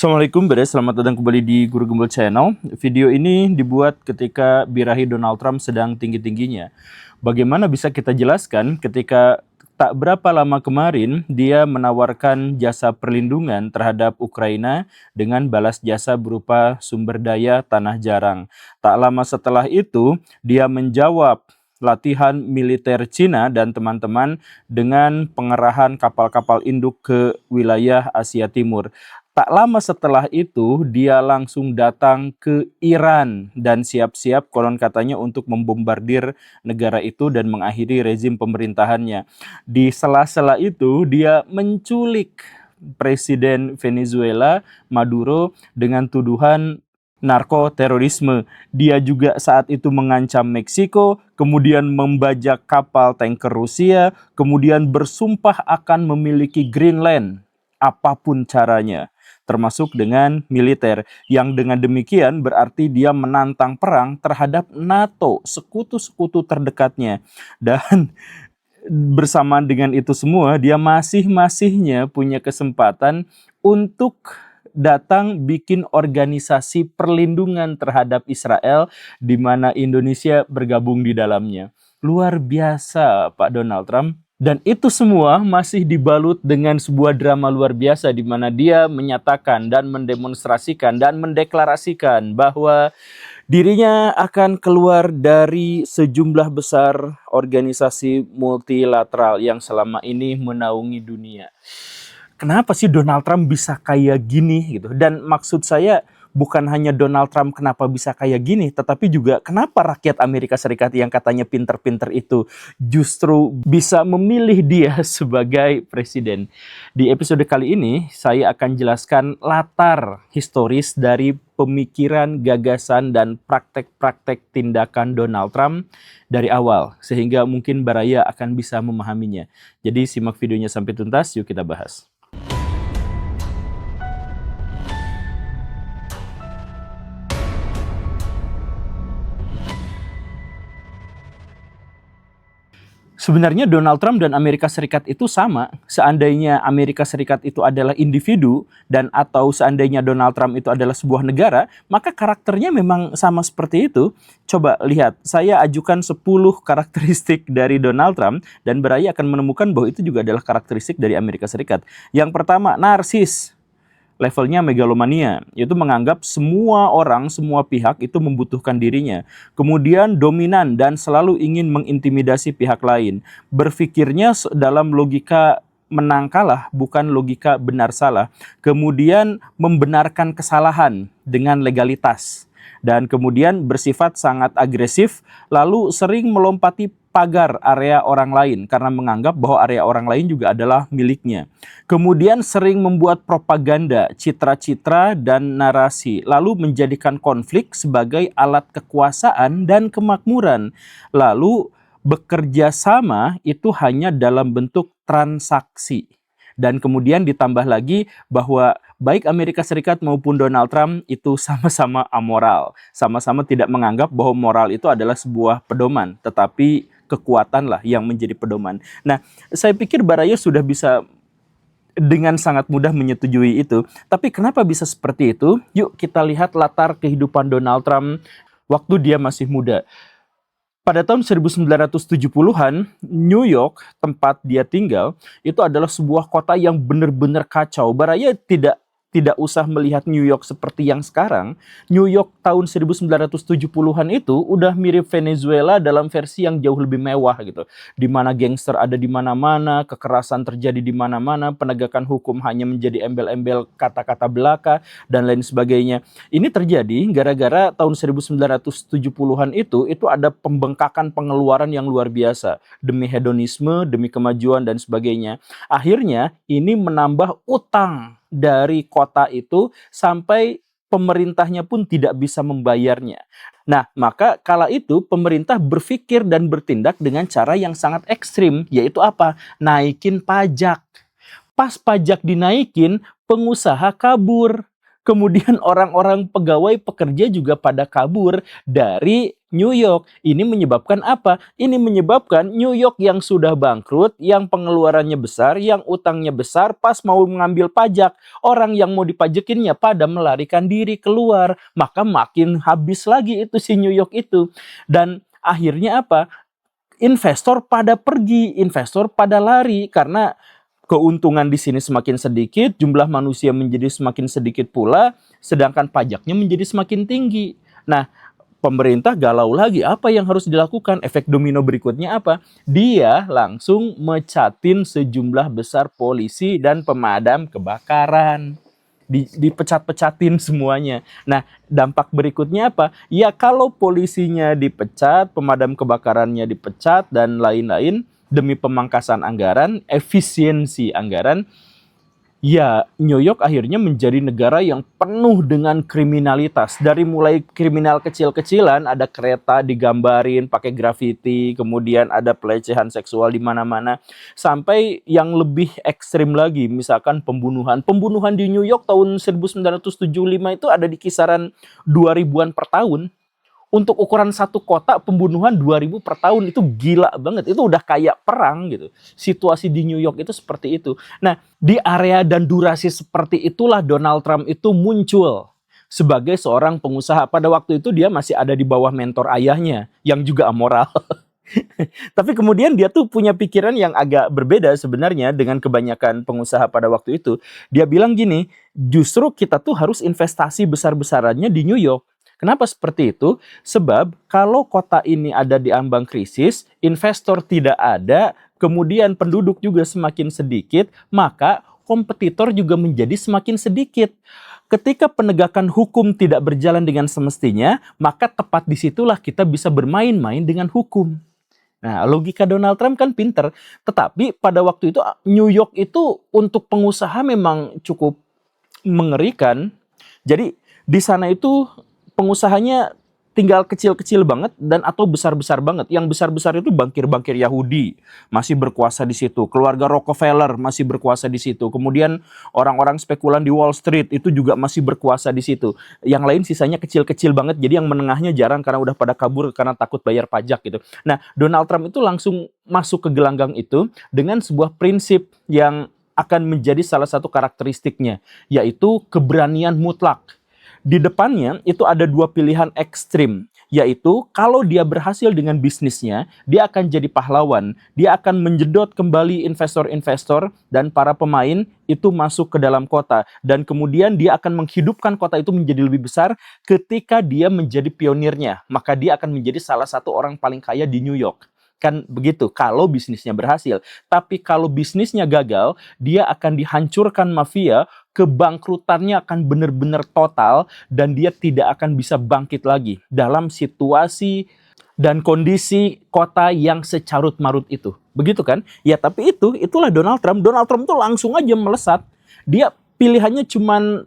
Assalamualaikum Beres, selamat datang kembali di Guru Gembel Channel. Video ini dibuat ketika birahi Donald Trump sedang tinggi-tingginya. Bagaimana bisa kita jelaskan ketika tak berapa lama kemarin dia menawarkan jasa perlindungan terhadap Ukraina dengan balas jasa berupa sumber daya tanah jarang. Tak lama setelah itu dia menjawab latihan militer Cina dan teman-teman dengan pengerahan kapal-kapal induk ke wilayah Asia Timur. Tak lama setelah itu, dia langsung datang ke Iran dan siap-siap konon katanya untuk membombardir negara itu dan mengakhiri rezim pemerintahannya. Di sela-sela itu, dia menculik Presiden Venezuela Maduro dengan tuduhan narkoterorisme. Dia juga saat itu mengancam Meksiko, kemudian membajak kapal tanker Rusia, kemudian bersumpah akan memiliki Greenland apapun caranya, termasuk dengan militer, yang dengan demikian berarti dia menantang perang terhadap NATO, sekutu-sekutu terdekatnya. Dan bersamaan dengan itu semua, dia masih-masihnya punya kesempatan untuk datang bikin organisasi perlindungan terhadap Israel, di mana Indonesia bergabung di dalamnya. Luar biasa Pak Donald Trump. Dan itu semua masih dibalut dengan sebuah drama luar biasa di mana dia menyatakan dan mendemonstrasikan dan mendeklarasikan bahwa dirinya akan keluar dari sejumlah besar organisasi multilateral yang selama ini menaungi dunia. Kenapa sih Donald Trump bisa kayak gini gitu? Dan maksud saya bukan hanya Donald Trump kenapa bisa kayak gini, tetapi juga kenapa rakyat Amerika Serikat yang katanya pinter-pinter itu justru bisa memilih dia sebagai presiden. Di episode kali ini saya akan jelaskan latar historis dari pemikiran, gagasan, dan praktek-praktek tindakan Donald Trump dari awal, sehingga mungkin Baraya akan bisa memahaminya. Jadi simak videonya sampai tuntas, yuk kita bahas. Sebenarnya Donald Trump dan Amerika Serikat itu sama. Seandainya Amerika Serikat itu adalah individu dan atau seandainya Donald Trump itu adalah sebuah negara, maka karakternya memang sama seperti itu. Coba lihat, saya ajukan 10 karakteristik dari Donald Trump dan Baraya akan menemukan bahwa itu juga adalah karakteristik dari Amerika Serikat. Yang pertama, narsis. Levelnya megalomania, yaitu menganggap semua orang, semua pihak itu membutuhkan dirinya. Kemudian dominan dan selalu ingin mengintimidasi pihak lain. Berpikirnya dalam logika menang kalah, bukan logika benar salah. Kemudian membenarkan kesalahan dengan legalitas. Dan kemudian bersifat sangat agresif, lalu sering melompati pagar area orang lain karena menganggap bahwa area orang lain juga adalah miliknya. Kemudian sering membuat propaganda, citra-citra, dan narasi, lalu menjadikan konflik sebagai alat kekuasaan dan kemakmuran. Lalu bekerja sama itu hanya dalam bentuk transaksi. Dan kemudian ditambah lagi bahwa baik Amerika Serikat maupun Donald Trump itu sama-sama amoral. Sama-sama tidak menganggap bahwa moral itu adalah sebuah pedoman, tetapi kekuatanlah yang menjadi pedoman. Nah, saya pikir Baraya sudah bisa dengan sangat mudah menyetujui itu. Tapi kenapa bisa seperti itu? Yuk kita lihat latar kehidupan Donald Trump waktu dia masih muda. Pada tahun 1970-an, New York, tempat dia tinggal, itu adalah sebuah kota yang benar-benar kacau. Baraya tidak usah melihat New York seperti yang sekarang. New York tahun 1970-an itu udah mirip Venezuela dalam versi yang jauh lebih mewah gitu. Di mana gangster ada di mana-mana, kekerasan terjadi di mana-mana, penegakan hukum hanya menjadi embel-embel kata-kata belaka dan lain sebagainya. Ini terjadi gara-gara tahun 1970-an itu ada pembengkakan pengeluaran yang luar biasa demi hedonisme, demi kemajuan dan sebagainya. Akhirnya ini menambah utang dari kota itu sampai pemerintahnya pun tidak bisa membayarnya. Nah, maka kala itu pemerintah berpikir dan bertindak dengan cara yang sangat ekstrim, yaitu apa? Naikin pajak. Pas pajak dinaikin, pengusaha kabur. Kemudian orang-orang pegawai pekerja juga pada kabur dari New York. Ini menyebabkan apa? Ini menyebabkan New York yang sudah bangkrut, yang pengeluarannya besar, yang utangnya besar, pas mau mengambil pajak, orang yang mau dipajekinnya pada melarikan diri keluar. Maka makin habis lagi itu si New York itu. Dan akhirnya apa? Investor pada pergi, investor pada lari karena keuntungan di sini semakin sedikit, jumlah manusia menjadi semakin sedikit pula, sedangkan pajaknya menjadi semakin tinggi. Nah, pemerintah galau lagi, apa yang harus dilakukan? Efek domino berikutnya apa? Dia langsung mecatin sejumlah besar polisi dan pemadam kebakaran. Dipecat-pecatin semuanya. Nah, dampak berikutnya apa? Ya kalau polisinya dipecat, pemadam kebakarannya dipecat, dan lain-lain, demi pemangkasan anggaran, efisiensi anggaran, ya, New York akhirnya menjadi negara yang penuh dengan kriminalitas. Dari mulai kriminal kecil-kecilan, ada kereta digambarin pakai grafiti, kemudian ada pelecehan seksual di mana-mana, sampai yang lebih ekstrim lagi, misalkan pembunuhan. Pembunuhan di New York tahun 1975 itu ada di kisaran 2000-an per tahun. Untuk ukuran satu kota, pembunuhan 2000 per tahun itu gila banget. Itu udah kayak perang gitu. Situasi di New York itu seperti itu. Nah, di area dan durasi seperti itulah Donald Trump itu muncul sebagai seorang pengusaha. Pada waktu itu dia masih ada di bawah mentor ayahnya yang juga amoral. Tapi kemudian dia tuh punya pikiran yang agak berbeda sebenarnya dengan kebanyakan pengusaha pada waktu itu. Dia bilang gini, justru kita tuh harus investasi besar-besarannya di New York. Kenapa seperti itu? Sebab kalau kota ini ada di ambang krisis, investor tidak ada, kemudian penduduk juga semakin sedikit, maka kompetitor juga menjadi semakin sedikit. Ketika penegakan hukum tidak berjalan dengan semestinya, maka tepat disitulah kita bisa bermain-main dengan hukum. Nah, logika Donald Trump kan pinter. Tetapi pada waktu itu New York itu untuk pengusaha memang cukup mengerikan. Jadi di sana itu pengusahanya tinggal kecil-kecil banget dan atau besar-besar banget. Yang besar-besar itu bankir-bankir Yahudi masih berkuasa di situ. Keluarga Rockefeller masih berkuasa di situ. Kemudian orang-orang spekulan di Wall Street itu juga masih berkuasa di situ. Yang lain sisanya kecil-kecil banget. Jadi yang menengahnya jarang karena udah pada kabur karena takut bayar pajak gitu. Nah, Donald Trump itu langsung masuk ke gelanggang itu dengan sebuah prinsip yang akan menjadi salah satu karakteristiknya, yaitu keberanian mutlak. Di depannya itu ada dua pilihan ekstrim, yaitu kalau dia berhasil dengan bisnisnya, dia akan jadi pahlawan, dia akan menjedot kembali investor-investor dan para pemain itu masuk ke dalam kota, dan kemudian dia akan menghidupkan kota itu menjadi lebih besar. Ketika dia menjadi pionirnya, maka dia akan menjadi salah satu orang paling kaya di New York. Kan begitu kalau bisnisnya berhasil. Tapi kalau bisnisnya gagal, dia akan dihancurkan mafia, kebangkrutannya akan benar-benar total, dan dia tidak akan bisa bangkit lagi dalam situasi dan kondisi kota yang secarut-marut itu. Begitu kan? Ya, tapi itulah Donald Trump. Donald Trump tuh langsung aja melesat. Dia pilihannya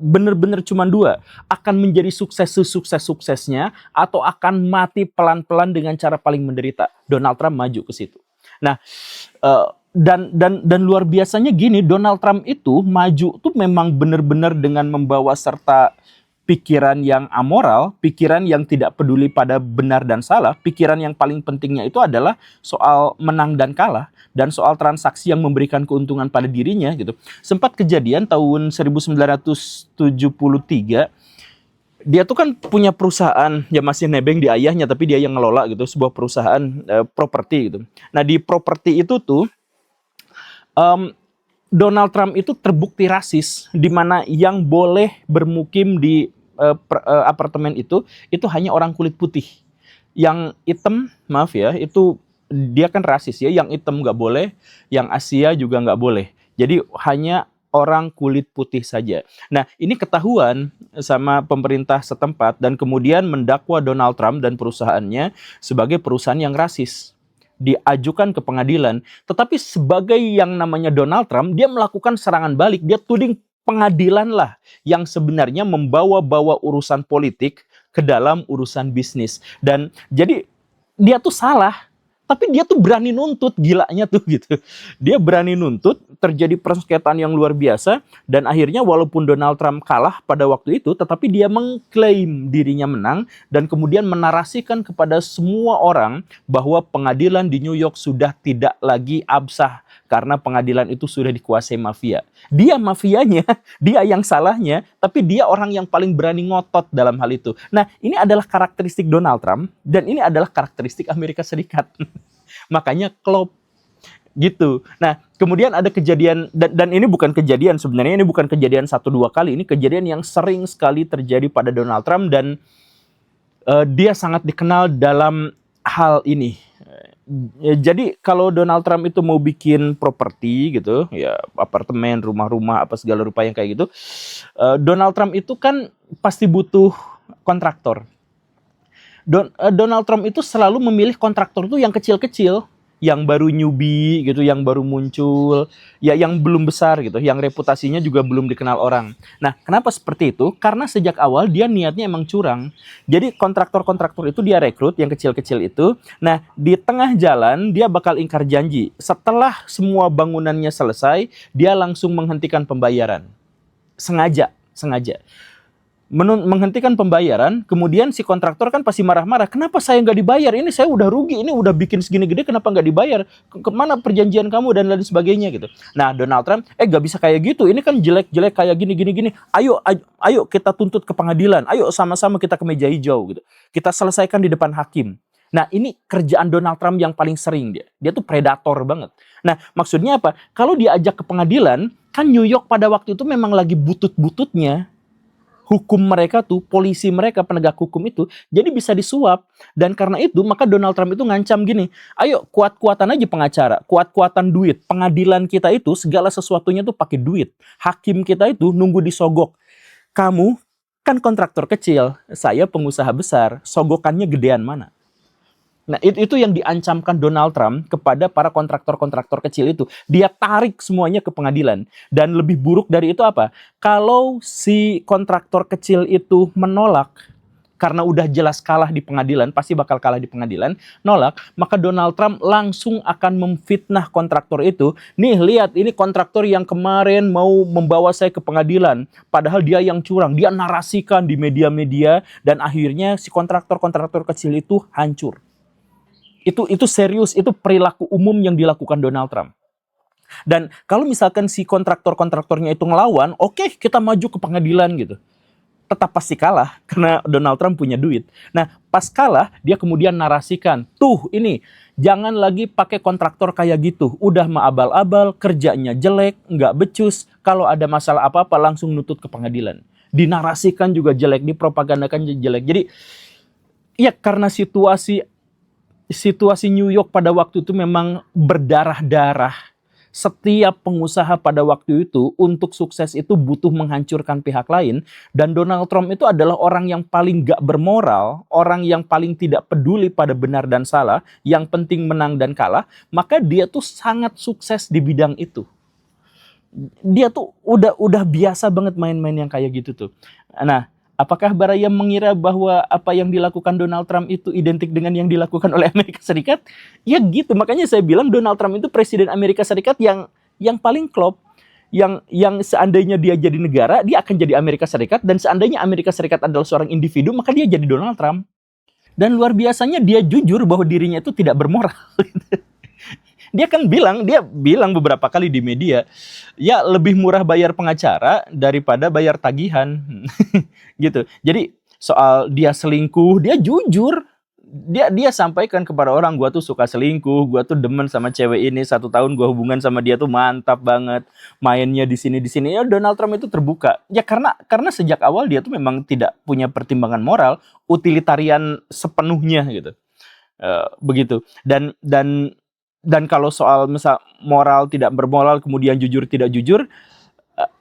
benar-benar cuman dua. Akan menjadi sukses sesukses-suksesnya atau akan mati pelan-pelan dengan cara paling menderita. Donald Trump maju ke situ. Nah, dan luar biasanya gini, Donald Trump itu maju tuh memang benar-benar dengan membawa serta pikiran yang amoral, pikiran yang tidak peduli pada benar dan salah, pikiran yang paling pentingnya itu adalah soal menang dan kalah, dan soal transaksi yang memberikan keuntungan pada dirinya gitu. Sempat kejadian tahun 1973, dia tuh kan punya perusahaan, ya masih nebeng di ayahnya, tapi dia yang ngelola gitu, sebuah perusahaan properti gitu. Nah, di properti itu tuh Donald Trump itu terbukti rasis, di mana yang boleh bermukim di apartemen itu hanya orang kulit putih. Yang hitam, maaf ya, itu dia kan rasis ya, yang hitam nggak boleh, yang Asia juga nggak boleh. Jadi hanya orang kulit putih saja. Nah, ini ketahuan sama pemerintah setempat dan kemudian mendakwa Donald Trump dan perusahaannya sebagai perusahaan yang rasis. Diajukan ke pengadilan, tetapi sebagai yang namanya Donald Trump, dia melakukan serangan balik. Dia tuding pengadilan lah yang sebenarnya membawa-bawa urusan politik ke dalam urusan bisnis. Dan jadi dia tuh salah. Tapi dia tuh berani nuntut, gilanya tuh gitu. Dia berani nuntut, terjadi persengketaan yang luar biasa, dan akhirnya walaupun Donald Trump kalah pada waktu itu, tetapi dia mengklaim dirinya menang, dan kemudian menarasikan kepada semua orang bahwa pengadilan di New York sudah tidak lagi absah, karena pengadilan itu sudah dikuasai mafia. Dia mafianya, dia yang salahnya, tapi dia orang yang paling berani ngotot dalam hal itu. Nah, ini adalah karakteristik Donald Trump, dan ini adalah karakteristik Amerika Serikat. Makanya klop gitu. Nah, kemudian ada kejadian, dan ini bukan kejadian sebenarnya, ini bukan kejadian 1-2 kali, ini kejadian yang sering sekali terjadi pada Donald Trump, dan dia sangat dikenal dalam hal ini. Jadi kalau Donald Trump itu mau bikin properti gitu, ya apartemen, rumah-rumah, apa segala rupa yang kayak gitu, Donald Trump itu kan pasti butuh kontraktor. Donald Trump itu selalu memilih kontraktor itu yang kecil-kecil, yang baru newbie gitu, yang baru muncul, ya yang belum besar gitu, yang reputasinya juga belum dikenal orang. Nah, kenapa seperti itu? Karena sejak awal dia niatnya emang curang. Jadi kontraktor-kontraktor itu dia rekrut yang kecil-kecil itu. Nah, di tengah jalan dia bakal ingkar janji. Setelah semua bangunannya selesai, dia langsung menghentikan pembayaran. Sengaja. Menghentikan pembayaran, kemudian si kontraktor kan pasti marah-marah. Kenapa saya nggak dibayar? Ini saya udah rugi, ini udah bikin segini gede, kenapa nggak dibayar? Kemana perjanjian kamu dan lain sebagainya gitu. Nah, Donald Trump, nggak bisa kayak gitu. Ini kan jelek-jelek kayak gini. Ayo kita tuntut ke pengadilan. Ayo sama-sama kita ke meja hijau gitu. Kita selesaikan di depan hakim. Nah, ini kerjaan Donald Trump yang paling sering dia. Dia tuh predator banget. Nah, maksudnya apa? Kalau diajak ke pengadilan, kan New York pada waktu itu memang lagi butut-bututnya. Hukum mereka tuh, polisi mereka, penegak hukum itu, jadi bisa disuap. Dan karena itu, maka Donald Trump itu ngancam gini, ayo kuat-kuatan aja pengacara, kuat-kuatan duit. Pengadilan kita itu segala sesuatunya tuh pakai duit. Hakim kita itu nunggu disogok. Kamu kan kontraktor kecil, saya pengusaha besar, sogokannya gedean mana? Nah, itu yang diancamkan Donald Trump kepada para kontraktor-kontraktor kecil itu. Dia tarik semuanya ke pengadilan. Dan lebih buruk dari itu apa? Kalau si kontraktor kecil itu menolak, karena udah jelas kalah di pengadilan, pasti bakal kalah di pengadilan, nolak, maka Donald Trump langsung akan memfitnah kontraktor itu. Nih, lihat, ini kontraktor yang kemarin mau membawa saya ke pengadilan. Padahal dia yang curang. Dia narasikan di media-media, dan akhirnya si kontraktor-kontraktor kecil itu hancur. Itu serius, itu perilaku umum yang dilakukan Donald Trump. Dan kalau misalkan si kontraktor-kontraktornya itu ngelawan, oke, kita maju ke pengadilan gitu. Tetap pasti kalah karena Donald Trump punya duit. Nah, pas kalah dia kemudian narasikan, tuh ini jangan lagi pakai kontraktor kayak gitu. Udah mah abal-abal, kerjanya jelek, nggak becus. Kalau ada masalah apa-apa langsung nutut ke pengadilan. Dinarasikan juga jelek, dipropagandakan jelek. Jadi ya karena situasi New York pada waktu itu memang berdarah-darah. Setiap pengusaha pada waktu itu untuk sukses itu butuh menghancurkan pihak lain. Dan Donald Trump itu adalah orang yang paling gak bermoral, orang yang paling tidak peduli pada benar dan salah, yang penting menang dan kalah. Maka dia tuh sangat sukses di bidang itu. Dia tuh udah biasa banget main-main yang kayak gitu tuh. Nah, apakah Baraya mengira bahwa apa yang dilakukan Donald Trump itu identik dengan yang dilakukan oleh Amerika Serikat? Ya gitu, makanya saya bilang Donald Trump itu presiden Amerika Serikat yang paling klop. Yang seandainya dia jadi negara, dia akan jadi Amerika Serikat. Dan seandainya Amerika Serikat adalah seorang individu, maka dia jadi Donald Trump. Dan luar biasanya dia jujur bahwa dirinya itu tidak bermoral. Dia bilang beberapa kali di media, ya lebih murah bayar pengacara daripada bayar tagihan. Gitu. Jadi soal dia selingkuh, dia jujur. Dia sampaikan kepada orang, gua tuh suka selingkuh, gua tuh demen sama cewek ini, 1 tahun gua hubungan sama dia tuh mantap banget, mainnya di sini. Ya Donald Trump itu terbuka. Ya karena sejak awal dia tuh memang tidak punya pertimbangan moral, utilitarian sepenuhnya gitu. Begitu. Dan kalau soal misal moral tidak bermoral, kemudian jujur tidak jujur,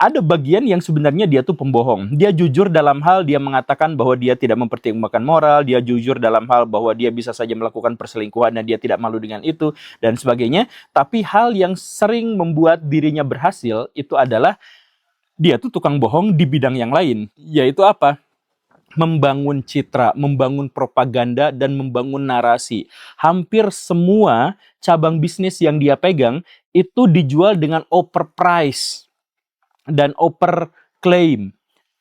ada bagian yang sebenarnya dia tuh pembohong. Dia jujur dalam hal dia mengatakan bahwa dia tidak mempertimbangkan moral, dia jujur dalam hal bahwa dia bisa saja melakukan perselingkuhan dan dia tidak malu dengan itu, dan sebagainya. Tapi hal yang sering membuat dirinya berhasil itu adalah dia tuh tukang bohong di bidang yang lain. Yaitu apa? membangun citra, membangun propaganda, dan membangun narasi. Hampir semua cabang bisnis yang dia pegang itu dijual dengan overprice dan overclaim.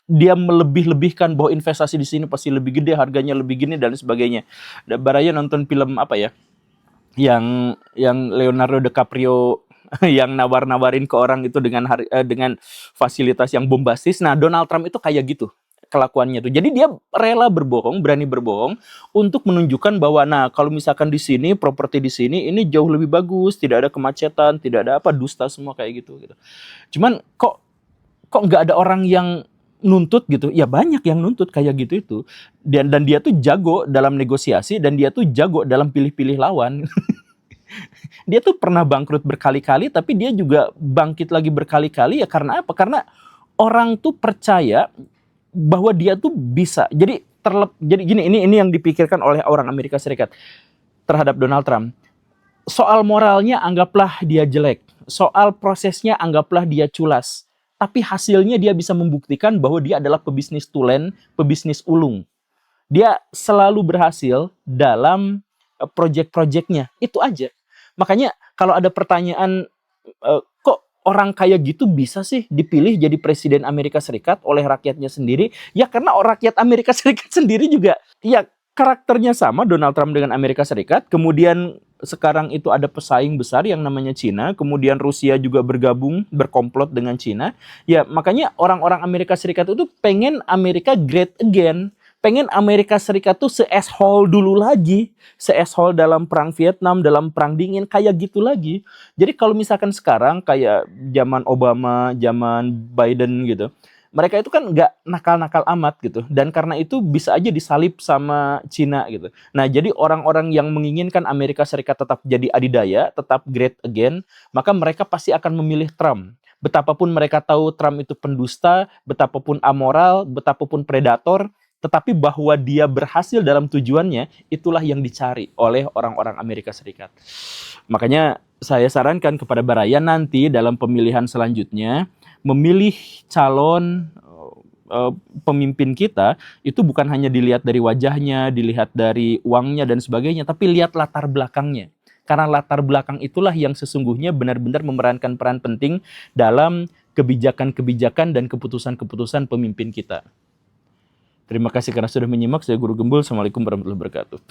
Dia melebih-lebihkan bahwa investasi di sini pasti lebih gede, harganya lebih gini dan sebagainya. Baraya nonton film apa ya? Yang Leonardo DiCaprio yang nawar-nawarin ke orang itu dengan fasilitas yang bombastis. Nah, Donald Trump itu kayak gitu kelakuannya tuh. Jadi dia rela berbohong, berani berbohong untuk menunjukkan bahwa nah kalau misalkan di sini properti di sini ini jauh lebih bagus, tidak ada kemacetan, tidak ada apa dusta semua kayak gitu. Cuman kok nggak ada orang yang nuntut gitu. Ya banyak yang nuntut kayak gitu itu. Dan dia tuh jago dalam negosiasi dan dia tuh jago dalam pilih-pilih lawan. Dia tuh pernah bangkrut berkali-kali tapi dia juga bangkit lagi berkali-kali ya karena apa? Karena orang tuh percaya bahwa dia tuh bisa. Jadi gini, ini yang dipikirkan oleh orang Amerika Serikat terhadap Donald Trump. Soal moralnya anggaplah dia jelek. Soal prosesnya anggaplah dia culas. Tapi hasilnya dia bisa membuktikan bahwa dia adalah pebisnis tulen, pebisnis ulung. Dia selalu berhasil dalam project-projectnya. Itu aja. Makanya kalau ada pertanyaan, kok orang kayak gitu bisa sih dipilih jadi presiden Amerika Serikat oleh rakyatnya sendiri? Ya karena rakyat Amerika Serikat sendiri juga, ya karakternya sama Donald Trump dengan Amerika Serikat. Kemudian sekarang itu ada pesaing besar yang namanya Cina. Kemudian Rusia juga bergabung, berkomplot dengan Cina. Ya makanya orang-orang Amerika Serikat itu pengen Amerika great again. Pengen Amerika Serikat tuh se-asshole dulu lagi. Se-asshole dalam perang Vietnam, dalam perang dingin, kayak gitu lagi. Jadi kalau misalkan sekarang kayak zaman Obama, zaman Biden gitu, mereka itu kan nggak nakal-nakal amat gitu. Dan karena itu bisa aja disalip sama Cina gitu. Nah jadi orang-orang yang menginginkan Amerika Serikat tetap jadi adidaya, tetap great again, maka mereka pasti akan memilih Trump. Betapapun mereka tahu Trump itu pendusta, betapapun amoral, betapapun predator, tetapi bahwa dia berhasil dalam tujuannya, itulah yang dicari oleh orang-orang Amerika Serikat. Makanya saya sarankan kepada Baraya nanti dalam pemilihan selanjutnya, memilih calon pemimpin kita, itu bukan hanya dilihat dari wajahnya, dilihat dari uangnya dan sebagainya, tapi lihat latar belakangnya. Karena latar belakang itulah yang sesungguhnya benar-benar memerankan peran penting dalam kebijakan-kebijakan dan keputusan-keputusan pemimpin kita. Terima kasih karena sudah menyimak. Saya Guru Gembul. Assalamualaikum warahmatullahi wabarakatuh.